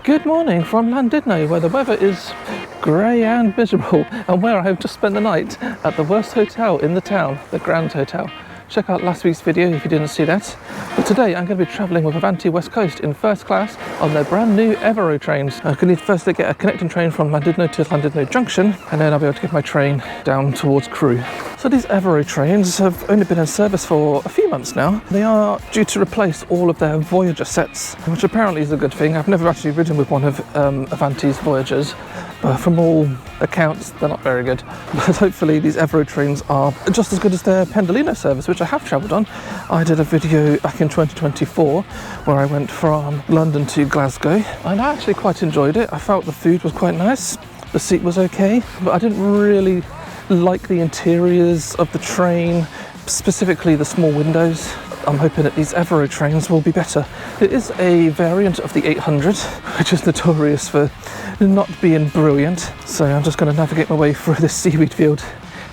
Good morning from LLandudno, where the weather is grey and miserable, and where I have just spent the night at the worst hotel in the town, the Grand Hotel. Check out last week's video if you didn't see that. But today I'm going to be travelling with Avanti West Coast in first class on their brand new Evero trains. I'm going to need firstly get a connecting train from LLandudno to LLandudno Junction, and then I'll be able to get my train down towards Crewe. So these Evero trains have only been in service for a few months now. They are due to replace all of their Voyager sets, which apparently is a good thing. I've never actually ridden with one of Avanti's Voyagers, but from all accounts they're not very good. But hopefully these Evero trains are just as good as their Pendolino service, which I have travelled on. I did a video back in 2024 where I went from London to Glasgow, and I actually quite enjoyed it. I felt the food was quite nice, the seat was okay, but I didn't really like the interiors of the train, specifically the small windows. I'm hoping that these Evero trains will be better. It is a variant of the 800, which is notorious for not being brilliant. So I'm just going to navigate my way through this seaweed field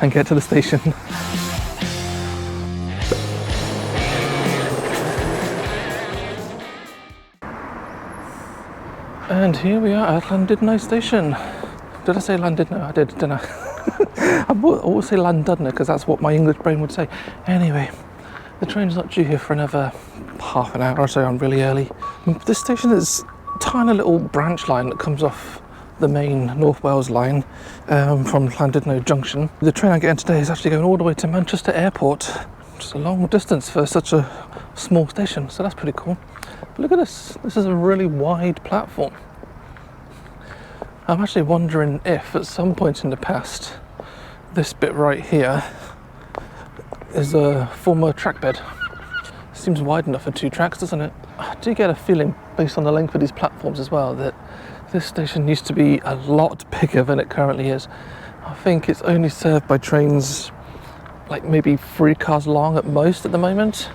and get to the station. And here we are at LLandudno station. Did I say Llandudno? I did, didn't I? I always say LLandudno because that's what my English brain would say. Anyway, the train's not due here for another half an hour or so. I'm really early. This station is a tiny little branch line that comes off the main North Wales line from LLandudno Junction. The train I'm getting today is actually going all the way to Manchester Airport. Just a long distance for such a small station, so that's pretty cool. But look at this. This is a really wide platform. I'm actually wondering if at some point in the past this bit right here is a former track bed. Seems wide enough for 2 tracks, doesn't it? I do get a feeling, based on the length of these platforms as well, that this station used to be a lot bigger than it currently is. I think it's only served by trains like maybe 3 cars long at most at the moment.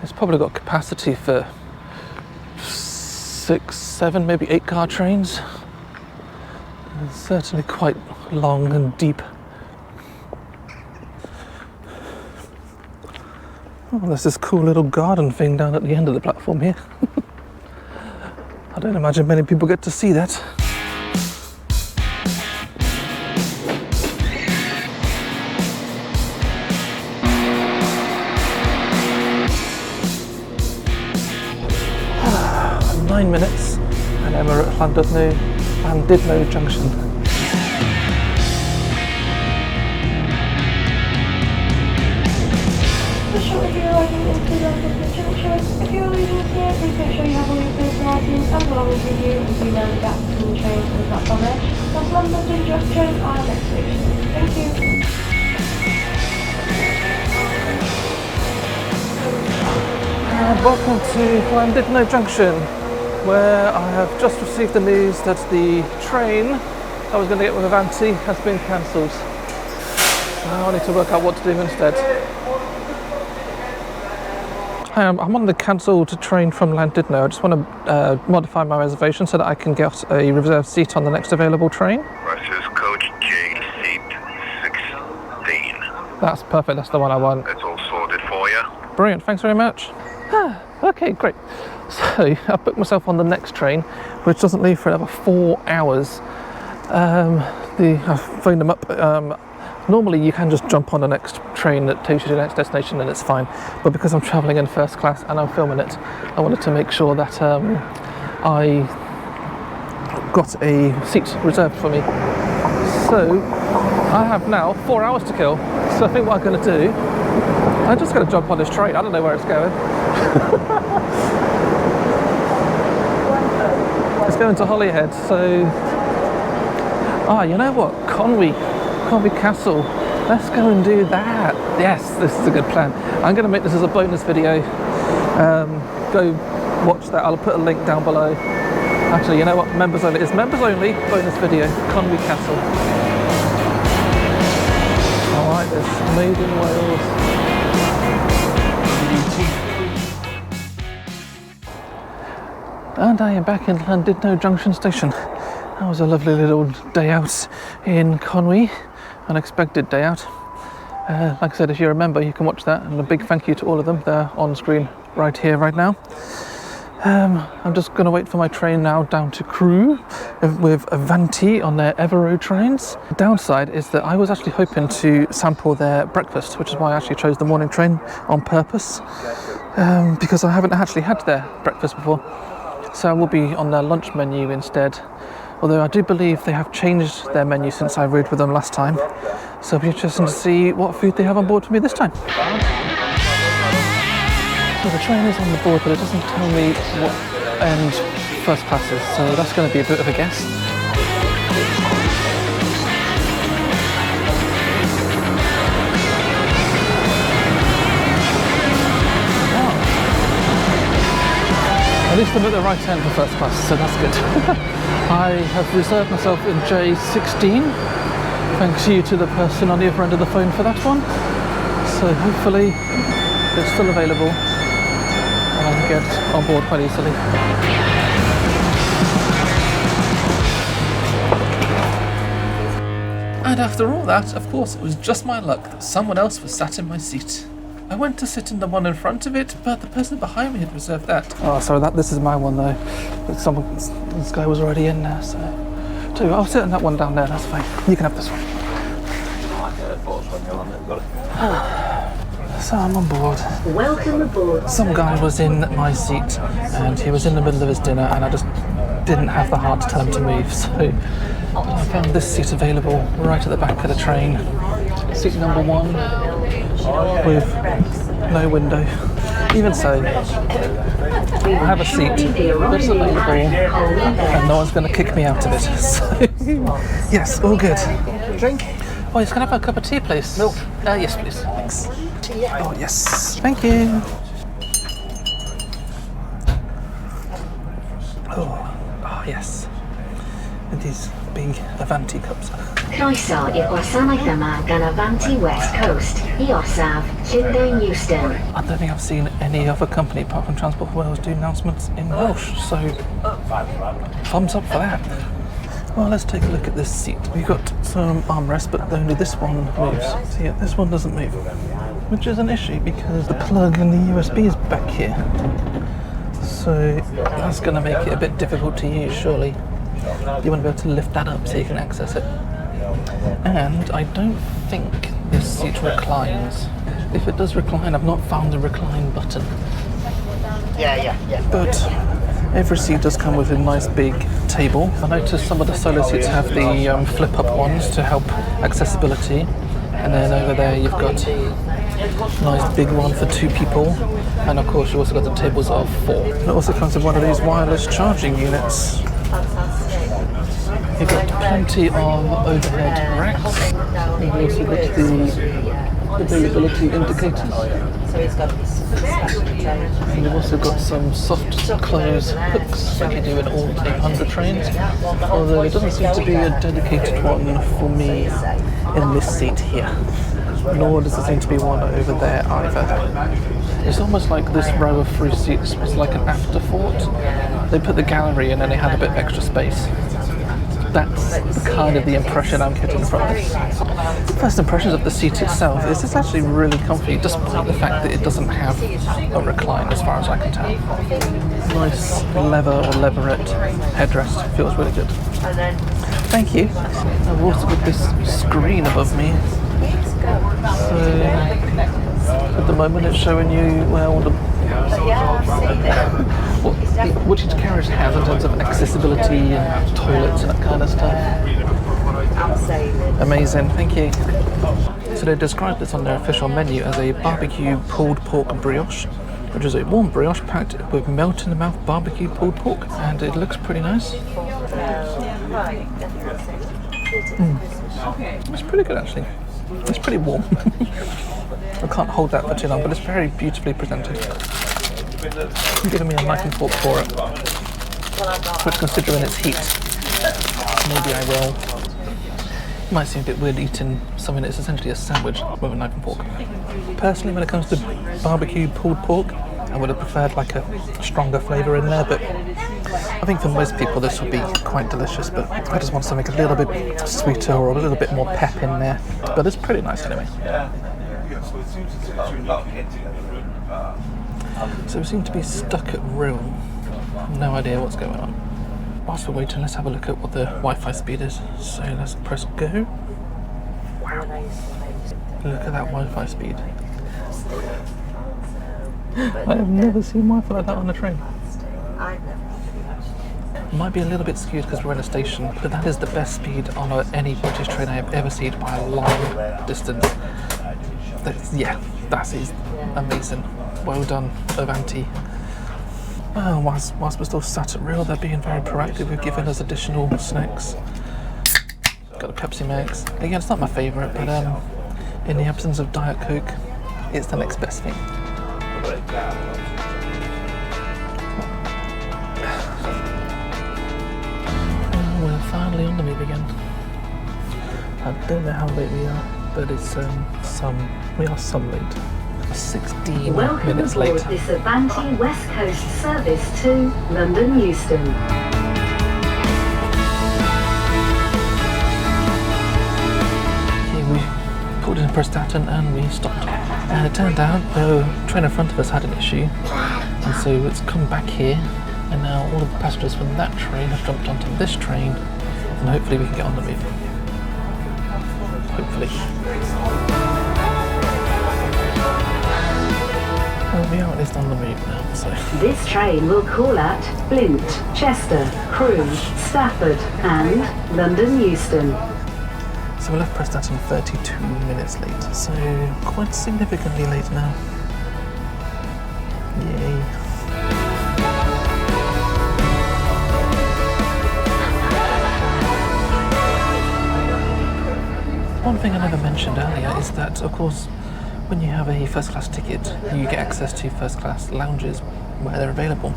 It's probably got capacity for 6, 7, maybe 8 car trains. It's certainly quite long and deep. Oh, there's this cool little garden thing down at the end of the platform here. I don't imagine many people get to see that. Ah, 9 minutes and then we're at LLandudno Junction. If you're arriving into LLandudno Junction, if you're leaving here, please make sure you have all your personal items and belongings with you and you know the gap between the trains and the platform edge. That's LLandudno Junction, our next station. Thank you. And welcome to LLandudno Junction, where I have just received the news that the train I was going to get with Avanti has been cancelled. Now I need to work out what to do instead. Hi, I'm on the cancelled train from LLandudno. I just want to modify my reservation so that I can get a reserved seat on the next available train. This is coach J, seat 16. That's perfect, that's the one I want. It's all sorted for you. Brilliant, thanks very much. Okay, great. So I booked myself on the next train, which doesn't leave for another 4 hours. I phoned them up. Normally you can just jump on the next train that takes you to the next destination and it's fine. But because I'm travelling in first class and I'm filming it, I wanted to make sure that I got a seat reserved for me. So I have now 4 hours to kill. So I think what I'm going to do, I'm just going to jump on this train. I don't know where it's going. It's going to Holyhead, so... you know what? Conwy Castle. Let's go and do that. Yes, this is a good plan. I'm going to make this as a bonus video. Go watch that. I'll put a link down below. Actually, you know what? Members only. It's members only bonus video. Conwy Castle. I like this. Made in Wales. And I am back in LLandudno Junction station. That was a lovely little day out in Conwy. Unexpected day out. Like I said, if you remember, you can watch that, and a big thank you to all of them. They're on screen right here, right now. I'm just going to wait for my train now down to Crewe with Avanti on their Evero trains. The downside is that I was actually hoping to sample their breakfast, which is why I actually chose the morning train on purpose, because I haven't actually had their breakfast before. So I will be on their lunch menu instead. Although I do believe they have changed their menu since I rode with them last time. So it'll be interesting to see what food they have on board for me this time. So the train is on the board, but it doesn't tell me what end first class is, so that's going to be a bit of a guess. At least I'm at the right end for first class, so that's good. I have reserved myself in J16. Thanks you to the person on the other end of the phone for that one. So hopefully it's still available and I can get on board quite easily. And after all that, of course, it was just my luck that someone else was sat in my seat. I went to sit in the one in front of it, but the person behind me had reserved that. Oh, sorry, this is my one though. But this guy was already in there, so. Tell you what, I'll sit in that one down there, that's fine. You can have this one. So I'm on board. Welcome aboard. Some guy was in my seat and he was in the middle of his dinner and I just didn't have the heart to tell him to move, so I found this seat available right at the back of the train. Seat number 1 with no window. Even so, I have a seat that's available and no one's going to kick me out of it. So, yes, all good. Drink? Oh, yes, can I have a cup of tea, please? Milk? Yes, please. Thanks. Oh, yes. Thank you. Oh, yes. With these big Avanti cups. Croeso i'r gwasanaeth yma gan Avanti West Coast, I orsaf, Llundain Euston. I don't think I've seen any other company apart from Transport for Wales do announcements in Welsh, so thumbs up for that. Well, let's take a look at this seat. We've got some armrests, but only this one moves. So yeah, this one doesn't move, which is an issue because the plug and the USB is back here. So that's going to make it a bit difficult to use, surely. You want to be able to lift that up so you can access it. And I don't think this seat reclines. If it does recline, I've not found the recline button. Yeah. But every seat does come with a nice big table. I noticed some of the solo seats have the flip-up ones to help accessibility. And then over there you've got a nice big one for 2 people. And of course you've also got the tables of 4. It also comes with one of these wireless charging units. You've got plenty of overhead racks. You've also got the availability indicators. And you've also got some soft close hooks like you do in all 800 trains, although there doesn't seem to be a dedicated one for me in this seat here, nor does there seem to be one over there either. It's almost like this row of 3 seats was like an afterthought. They put the gallery in and they had a bit of extra space. That's kind of the impression I'm getting from this. First impressions of the seat itself is it's actually really comfy, despite the fact that it doesn't have a recline as far as I can tell. Nice leather or leatherette headrest, feels really good. Thank you. I've also got this screen above me. So at the moment it's showing you where all the what each carriage has in terms of accessibility and toilets and that kind of stuff. Amazing, thank you. So they describe this on their official menu as a barbecue pulled pork brioche, which is a warm brioche packed with melt-in-the-mouth barbecue pulled pork, and it looks pretty nice. It's pretty good actually. It's pretty warm. I can't hold that for too long, but it's very beautifully presented. Giving me a knife and fork for it, which, considering its heat, maybe I will. It might seem a bit weird eating something that's essentially a sandwich with a knife and fork. Personally, when it comes to barbecue pulled pork, I would have preferred like a stronger flavour in there, but I think for most people this would be quite delicious, but I just want something a little bit sweeter or a little bit more pep in there. But it's pretty nice anyway. So we seem to be stuck at Rome. No idea what's going on. Whilst we're waiting, let's have a look at what the Wi-Fi speed is. So let's press go. Wow. Look at that Wi-Fi speed. I have never seen Wi-Fi like that on a train. Might be a little bit skewed because we're in a station, but that is the best speed on any British train I have ever seen by a long distance. That is amazing. Well done, Avanti. Whilst we're still sat at rail, they're being very proactive with giving us additional snacks. Got a Pepsi Max. Again, it's not my favourite, but in the absence of Diet Coke, it's the next best thing. We're finally on the move again. I don't know how late we are, but it's we are some late. 16 Welcome minutes aboard late. this Avanti West Coast service to London Euston. Okay, we pulled in Prestatyn and we stopped. And it turned out the train in front of us had an issue, and so it's come back here, and now all of the passengers from that train have jumped onto this train, and hopefully we can get on the move. Hopefully. Well, we are at least on the move now, so. This train will call at Blint, Chester, Crewe, Stafford and London Euston. So we left Prestatyn 32 minutes late, so quite significantly late now. Yay. One thing I never mentioned earlier is that, of course, when you have a first class ticket, you get access to first class lounges where they're available.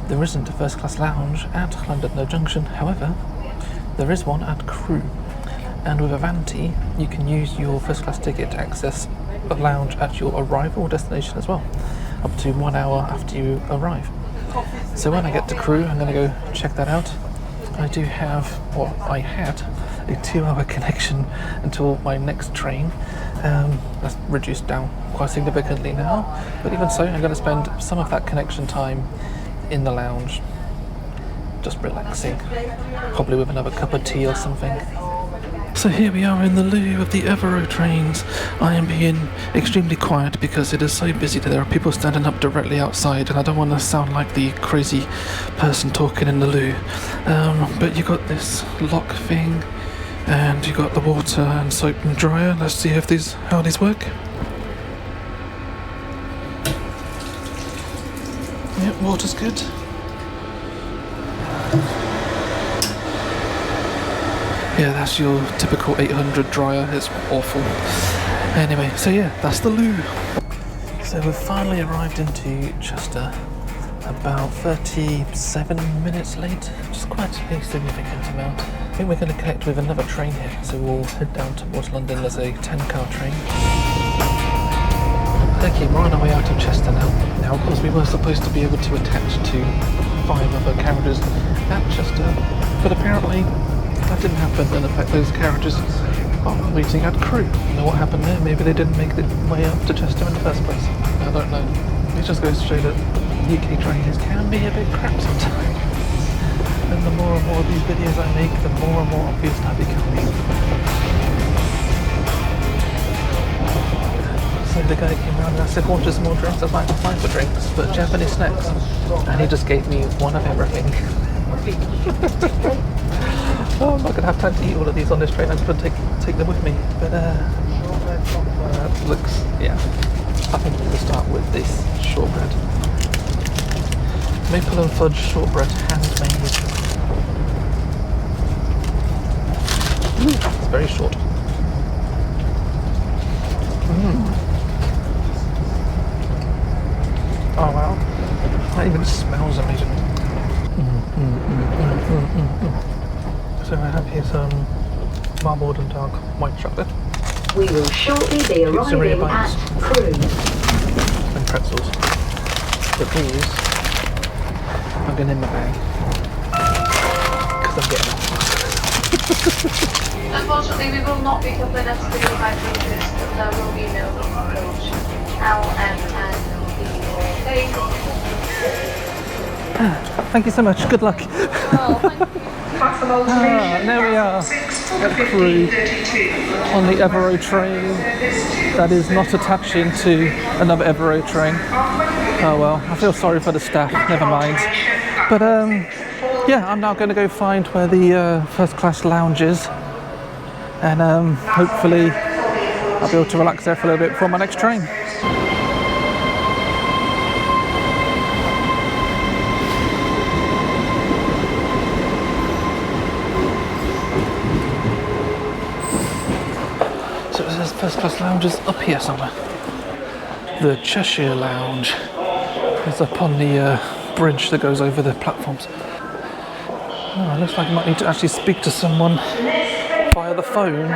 There isn't a first class lounge at LLandudno Junction, however, there is one at Crewe. And with Avanti, you can use your first class ticket to access a lounge at your arrival destination as well, up to 1 hour after you arrive. So when I get to Crewe, I'm going to go check that out. I do have, or I had, a 2-hour connection until my next train. That's reduced down quite significantly now, but even so, I'm going to spend some of that connection time in the lounge, just relaxing, probably with another cup of tea or something. So here we are in the loo of the Evero trains. I am being extremely quiet because it is so busy that there are people standing up directly outside, and I don't want to sound like the crazy person talking in the loo. But you got this lock thing, and you got the water and soap and dryer. Let's see if how these work. Yep, water's good. Yeah, that's your typical 800 dryer. It's awful. Anyway, so yeah, that's the loo. So we've finally arrived into Chester, about 37 minutes late, which is quite a significant amount. I think we're going to connect with another train here, so we'll head down towards London. There's a 10-car train. Okay, we're on our way out of Chester now. Now, of course, we were supposed to be able to attach to 5 other carriages at Chester, but apparently that didn't happen, and in fact those carriages are waiting at Crewe. I don't know what happened there. Maybe they didn't make the way up to Chester in the first place. I don't know. It just goes to show that UK trains can be a bit crap sometimes. And the more and more of these videos I make, the more and more obvious that becomes. So the guy came around and asked if I wanted some more drinks. I was like, fine for drinks, but Japanese snacks. And he just gave me one of everything. Oh, I'm not going to have time to eat all of these on this train. I'm going to take them with me. But looks, yeah. I think we'll start with this shortbread. Maple and fudge shortbread, handmade. It's very short. Oh wow. That even smells amazing. So I have here some marbled and dark white chocolate. We will shortly be arriving at Crewe. And pretzels. But these I'm going in my bag. Because I'm getting them. Unfortunately, we will not be covering us for your high features, but there will be no codes L, M, N, B, or A. Thank you so much. Good luck. There we are at Crewe on the Evero train that is not attaching to another Evero train. Oh well, I feel sorry for the staff, never mind. But yeah, I'm now going to go find where the first class lounge is, and hopefully I'll be able to relax there for a little bit before my next train. So it says first class lounge is up here somewhere. The Cheshire Lounge is up on the bridge that goes over the platforms. Oh, it looks like I might need to actually speak to someone via the phone.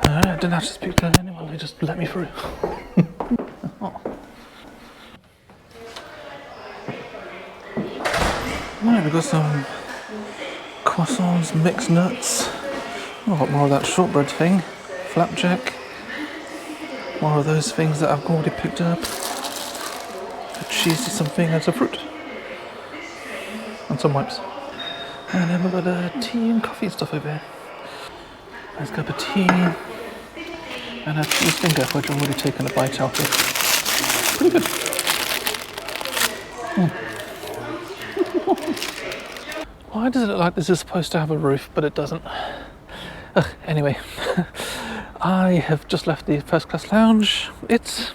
I didn't have to speak to anyone, they just let me through. Oh. Right, we've got some croissants, mixed nuts. I've got more of that shortbread thing. Flapjack. More of those things that I've already picked up. A cheesy something as a fruit. And some wipes. And then we've got tea and coffee stuff over here. Nice cup of tea. And a cheese finger, which I've already taken a bite out of. Pretty good. Why does it look like this is supposed to have a roof, but it doesn't? Anyway, I have just left the first class lounge. It's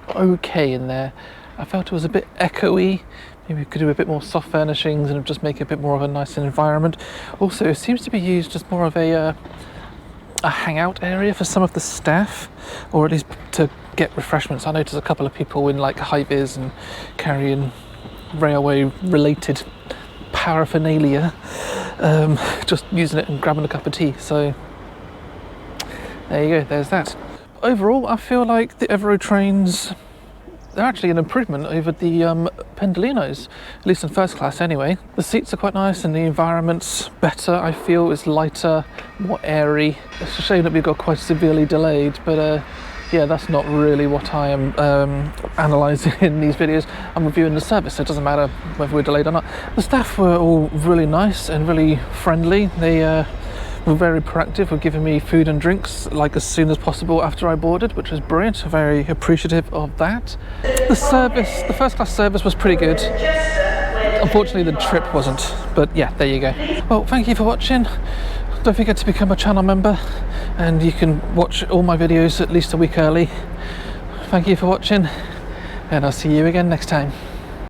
okay in there. I felt it was a bit echoey. Maybe we could do a bit more soft furnishings and just make it a bit more of a nice environment. Also, it seems to be used as more of a hangout area for some of the staff, or at least to get refreshments. I noticed a couple of people in like high-vis and carrying railway-related paraphernalia, just using it and grabbing a cup of tea. So there you go, there's that. Overall, I feel like the Evero trains, they're actually an improvement over the Pendolinos, at least in first class anyway. The seats are quite nice and the environment's better, I feel. It's lighter, more airy. It's a shame that we got quite severely delayed, but yeah, that's not really what I am analysing in these videos. I'm reviewing the service, so it doesn't matter whether we're delayed or not. The staff were all really nice and really friendly. They were very proactive with giving me food and drinks like as soon as possible after I boarded, which was brilliant. Very appreciative of that. The service, the first class service was pretty good. Unfortunately the trip wasn't, but yeah, there you go. Well, thank you for watching. Don't forget to become a channel member and you can watch all my videos at least a week early. Thank you for watching and I'll see you again next time.